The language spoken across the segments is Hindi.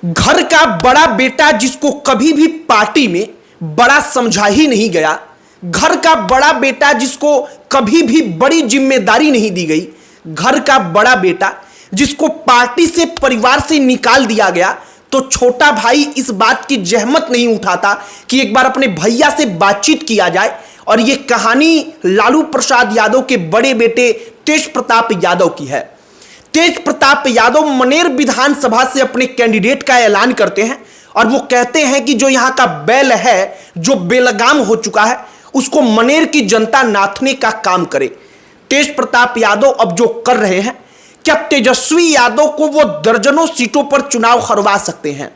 घर का बड़ा बेटा जिसको कभी भी पार्टी में बड़ा समझा ही नहीं गया, घर का बड़ा बेटा जिसको कभी भी बड़ी जिम्मेदारी नहीं दी गई, घर का बड़ा बेटा जिसको पार्टी से परिवार से निकाल दिया गया, तो छोटा भाई इस बात की जहमत नहीं उठाता कि एक बार अपने भैया से बातचीत किया जाए। और यह कहानी लालू प्रसाद यादव के बड़े बेटे तेज प्रताप यादव की है। तेज प्रताप यादव मनेर विधानसभा से अपने कैंडिडेट का ऐलान करते हैं और वो कहते हैं कि जो यहां का बैल है, जो बेलगाम हो चुका है, उसको मनेर की जनता नाथने का काम करे। तेज प्रताप यादव अब जो कर रहे हैं, क्या तेजस्वी यादव को वो दर्जनों सीटों पर चुनाव हरवा सकते हैं?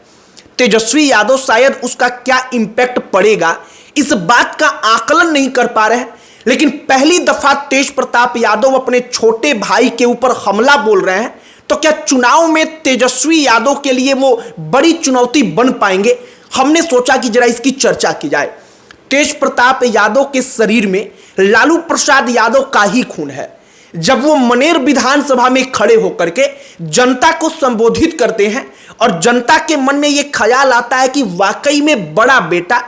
तेजस्वी यादव शायद उसका क्या इंपैक्ट पड़ेगा इस बात का आकलन नहीं कर पा रहे हैं, लेकिन पहली दफा तेज प्रताप यादव अपने छोटे भाई के ऊपर हमला बोल रहे हैं, तो क्या चुनाव में तेजस्वी यादव के लिए वो बड़ी चुनौती बन पाएंगे? हमने सोचा कि जरा इसकी चर्चा की जाए। तेज प्रताप यादव के शरीर में लालू प्रसाद यादव का ही खून है। जब वो मनेर विधानसभा में खड़े होकर के जनता को संबोधित करते हैं और जनता के मन में यह ख्याल आता है कि वाकई में बड़ा बेटा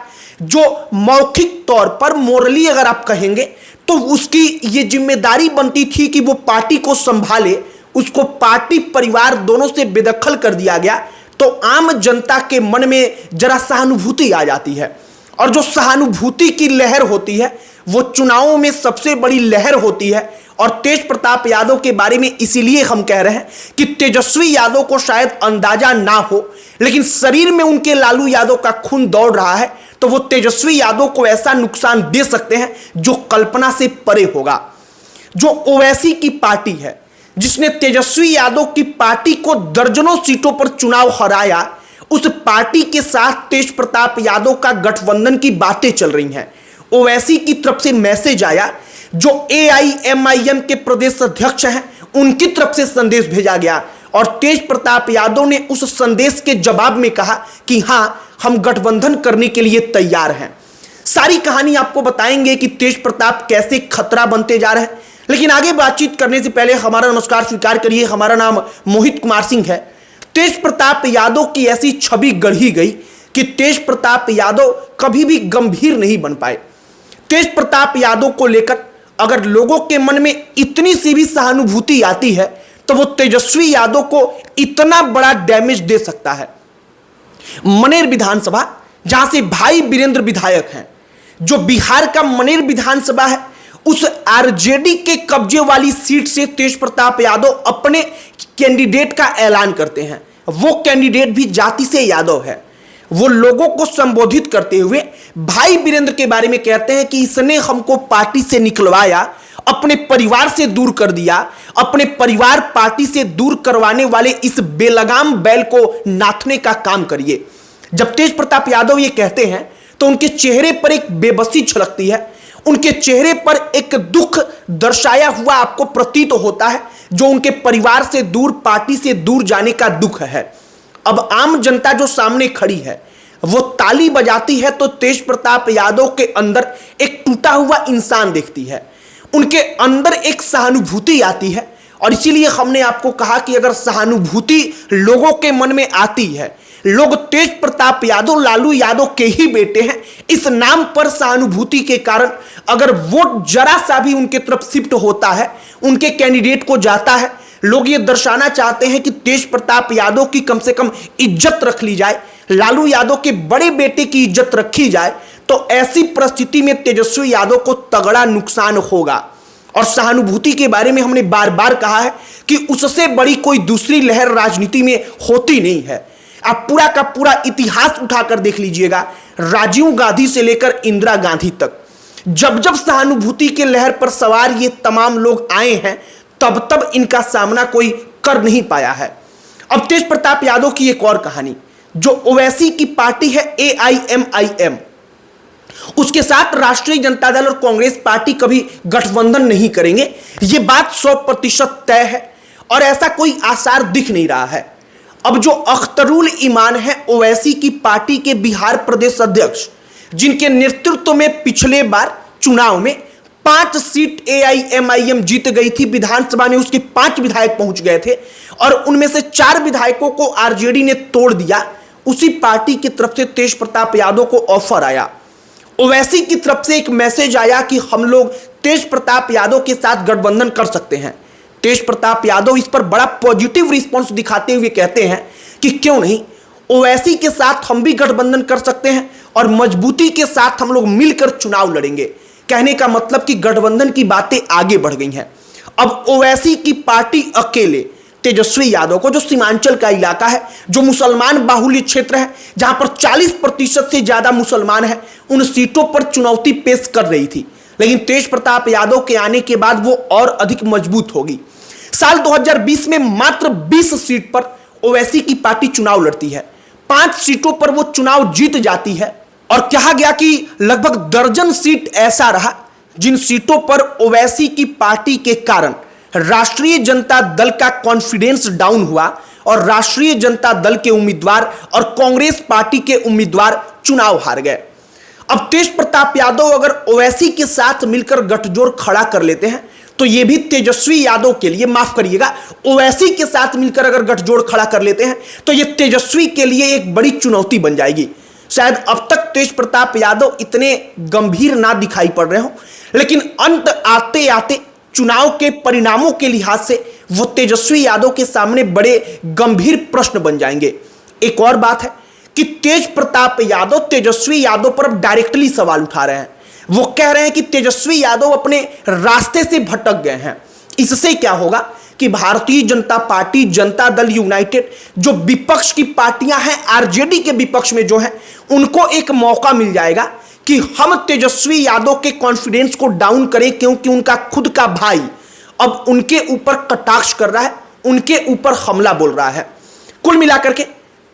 जो मौखिक तौर पर मोरली अगर आप कहेंगे तो उसकी ये जिम्मेदारी बनती थी कि वो पार्टी को संभाले, उसको पार्टी परिवार दोनों से बेदखल कर दिया गया, तो आम जनता के मन में जरा सहानुभूति आ जाती है। और जो सहानुभूति की लहर होती है वो चुनावों में सबसे बड़ी लहर होती है। और तेज प्रताप यादव के बारे में इसीलिए हम कह रहे हैं कि तेजस्वी यादव को शायद अंदाजा ना हो, लेकिन शरीर में उनके लालू यादव का खून दौड़ रहा है, तो वो तेजस्वी यादव को ऐसा नुकसान दे सकते हैं जो कल्पना से परे होगा। जो ओवैसी की पार्टी है, जिसने तेजस्वी यादव की पार्टी को दर्जनों सीटों पर चुनाव हराया, उस पार्टी के साथ तेज प्रताप यादव का गठबंधन की बातें चल रही हैं। ओवैसी की तरफ से मैसेज आया, जो AIMIM के प्रदेश अध्यक्ष हैं उनकी तरफ से संदेश भेजा गया और तेज प्रताप यादव ने उस संदेश के जवाब में कहा कि हां, हम गठबंधन करने के लिए तैयार हैं। सारी कहानी आपको बताएंगे कि तेज प्रताप कैसे खतरा बनते जा रहे हैं, लेकिन आगे बातचीत करने से पहले हमारा नमस्कार स्वीकार करिए। हमारा नाम मोहित कुमार सिंह है। तेज प्रताप यादव की ऐसी छवि गढ़ी गई कि तेज प्रताप यादव कभी भी गंभीर नहीं बन पाए। तेज प्रताप यादव को लेकर अगर लोगों के मन में इतनी सी भी सहानुभूति आती है तो वो तेजस्वी यादव को इतना बड़ा डैमेज दे सकता है। मनेर विधानसभा, जहां से भाई वीरेंद्र विधायक हैं, जो बिहार का मनेर विधानसभा है, उस आरजेडी के कब्जे वाली सीट से तेज प्रताप यादव अपने कैंडिडेट का ऐलान करते हैं। वो कैंडिडेट भी जाति से यादव है। वो लोगों को संबोधित करते हुए भाई वीरेंद्र के बारे में कहते हैं कि इसने हमको पार्टी से निकलवाया, अपने परिवार से दूर कर दिया, अपने परिवार पार्टी से दूर करवाने वाले इस बेलगाम बैल को नाथने का काम करिए। जब तेज प्रताप यादव ये कहते हैं तो उनके चेहरे पर एक बेबसी छलकती है, उनके चेहरे पर एक दुख दर्शाया हुआ आपको प्रतीत होता है, जो उनके परिवार से दूर, पार्टी से दूर जाने का दुख है। अब आम जनता जो सामने खड़ी है वो ताली बजाती है तो तेज प्रताप यादव के अंदर एक टूटा हुआ इंसान देखती है, उनके अंदर एक सहानुभूति आती है। और इसीलिए हमने आपको कहा कि अगर सहानुभूति लोगों के मन में आती है, लोग तेज प्रताप यादव लालू यादव के ही बेटे हैं, इस नाम पर सहानुभूति के कारण अगर वोट जरा सा भी उनके तरफ शिफ्ट होता है, उनके कैंडिडेट को जाता है, लोग ये दर्शाना चाहते हैं कि तेज प्रताप यादव की कम से कम इज्जत रख ली जाए, लालू यादव के बड़े बेटे की इज्जत रखी जाए, तो ऐसी परिस्थिति में तेजस्वी यादव को तगड़ा नुकसान होगा। और सहानुभूति के बारे में हमने बार बार कहा है कि उससे बड़ी कोई दूसरी लहर राजनीति में होती नहीं है। आप पूरा का पूरा इतिहास उठाकर देख लीजिएगा, राजीव गांधी से लेकर इंदिरा गांधी तक, जब जब सहानुभूति के लहर पर सवार ये तमाम लोग आए हैं, तब तब इनका सामना कोई कर नहीं पाया है। अब तेज प्रताप यादव की एक और कहानी, जो ओवैसी की पार्टी है AIMIM, उसके साथ राष्ट्रीय जनता दल और कांग्रेस पार्टी कभी गठबंधन नहीं करेंगे, यह बात 100% तय है और ऐसा कोई आसार दिख नहीं रहा है। अब जो अख्तरुल ईमान है ओवैसी की पार्टी के बिहार प्रदेश अध्यक्ष, जिनके नेतृत्व में पिछले बार चुनाव में 5 सीट AIMIM जीत गई थी, विधानसभा में उसके 5 विधायक पहुंच गए थे और उनमें से 4 विधायकों को आरजेडी ने तोड़ दिया। उसी पार्टी की तरफ से तेज प्रताप यादव को ऑफर आया। ओवैसी की तरफ से एक मैसेज आया कि हम लोग तेज प्रताप यादव के साथ गठबंधन कर सकते हैं। तेज प्रताप यादव इस पर बड़ा पॉजिटिव रिस्पॉन्स दिखाते हुए कहते हैं कि क्यों नहीं, ओवैसी के साथ हम भी गठबंधन कर सकते हैं और मजबूती के साथ हम लोग मिलकर चुनाव लड़ेंगे। कहने का मतलब कि गठबंधन की बातें आगे बढ़ गई हैं। अब ओवैसी की पार्टी अकेले तेजस्वी यादव को, जो सीमांचल का इलाका है, जो मुसलमान बाहुल्य क्षेत्र है, जहां पर 40% से ज्यादा मुसलमान हैं, उन सीटों पर चुनौती पेश कर रही थी। लेकिन तेज प्रताप यादव के आने के बाद वो और अधिक मजबूत होगी। साल 2020 में मात्र 20 सीट पर ओवैसी की पार्टी चुनाव लड़ती है। 5 सीटों पर वो चुनाव जीत जाती है और कहा गया कि लगभग दर्जन सीट ऐसा रहा जिन सीटों पर ओवैसी की पार्टी के कारण राष्ट्रीय जनता दल का कॉन्फिडेंस डाउन हुआ और राष्ट्रीय जनता दल के उम्मीदवार और कांग्रेस पार्टी के उम्मीदवार चुनाव हार गए। अब तेज प्रताप यादव अगर ओवैसी के साथ मिलकर गठजोड़ खड़ा कर लेते हैं तो यह भी तेजस्वी यादव के लिए, माफ करिएगा, ओवैसी के साथ मिलकर अगर गठजोड़ खड़ा कर लेते हैं तो यह तेजस्वी के लिए एक बड़ी चुनौती बन जाएगी। शायद अब तक तेज प्रताप यादव इतने गंभीर ना दिखाई पड़ रहे हो, लेकिन अंत आते आते चुनाव के परिणामों के लिहाज से वो तेजस्वी यादव के सामने बड़े गंभीर प्रश्न बन जाएंगे। एक और बात है कि तेज प्रताप यादव तेजस्वी यादव पर अब डायरेक्टली सवाल उठा रहे हैं। वो कह रहे हैं कि तेजस्वी यादव अपने रास्ते से भटक गए हैं। इससे क्या होगा कि भारतीय जनता पार्टी, जनता दल यूनाइटेड, जो विपक्ष की पार्टियां हैं, आरजेडी के विपक्ष में जो है, उनको एक मौका मिल जाएगा कि हम तेजस्वी यादव के कॉन्फिडेंस को डाउन करें, क्योंकि उनका खुद का भाई अब उनके ऊपर कटाक्ष कर रहा है, उनके ऊपर हमला बोल रहा है। कुल मिलाकर के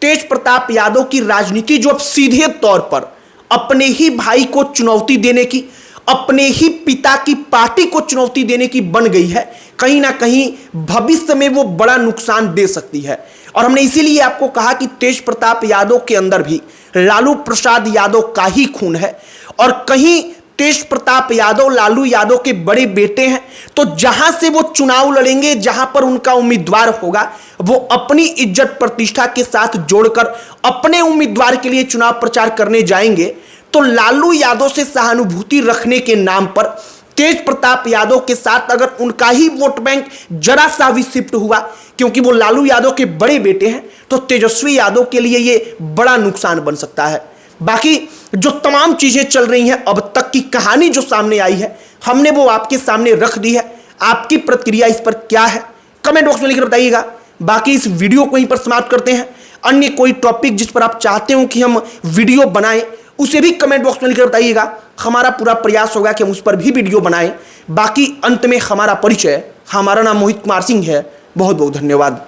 तेज प्रताप यादव की राजनीति जो अब सीधे तौर पर अपने ही भाई को चुनौती देने की, अपने ही पिता की पार्टी को चुनौती देने की बन गई है, कहीं ना कहीं भविष्य में वो बड़ा नुकसान दे सकती है। और हमने इसीलिए आपको कहा कि तेज प्रताप यादव के अंदर भी लालू प्रसाद यादव का ही खून है और कहीं तेज प्रताप यादव लालू यादव के बड़े बेटे हैं, तो जहां से वो चुनाव लड़ेंगे, जहां पर उनका उम्मीदवार होगा, वो अपनी इज्जत प्रतिष्ठा के साथ जोड़कर अपने उम्मीदवार के लिए चुनाव प्रचार करने जाएंगे। तो लालू यादव से सहानुभूति रखने के नाम पर तेज प्रताप यादव के साथ अगर उनका ही वोट बैंक जरा सा भी शिफ्ट हुआ, क्योंकि वो लालू यादव के बड़े बेटे हैं, तो तेजस्वी यादव के लिए ये बड़ा नुकसान बन सकता है। बाकी जो तमाम चीजें चल रही हैं, अब तक की कहानी जो सामने आई है, हमने वो आपके सामने रख दी है। आपकी प्रतिक्रिया इस पर क्या है, कमेंट बॉक्स में लिखकर बताइएगा। बाकी इस वीडियो को यहीं पर समाप्त करते हैं। अन्य कोई टॉपिक जिस पर आप चाहते हो कि हम वीडियो बनाएं, उसे भी कमेंट बॉक्स में लिखकर बताइएगा। हमारा पूरा प्रयास होगा कि हम उस पर भी वीडियो बनाएं। बाकी अंत में हमारा परिचय, हमारा नाम मोहित कुमार सिंह है। बहुत बहुत धन्यवाद।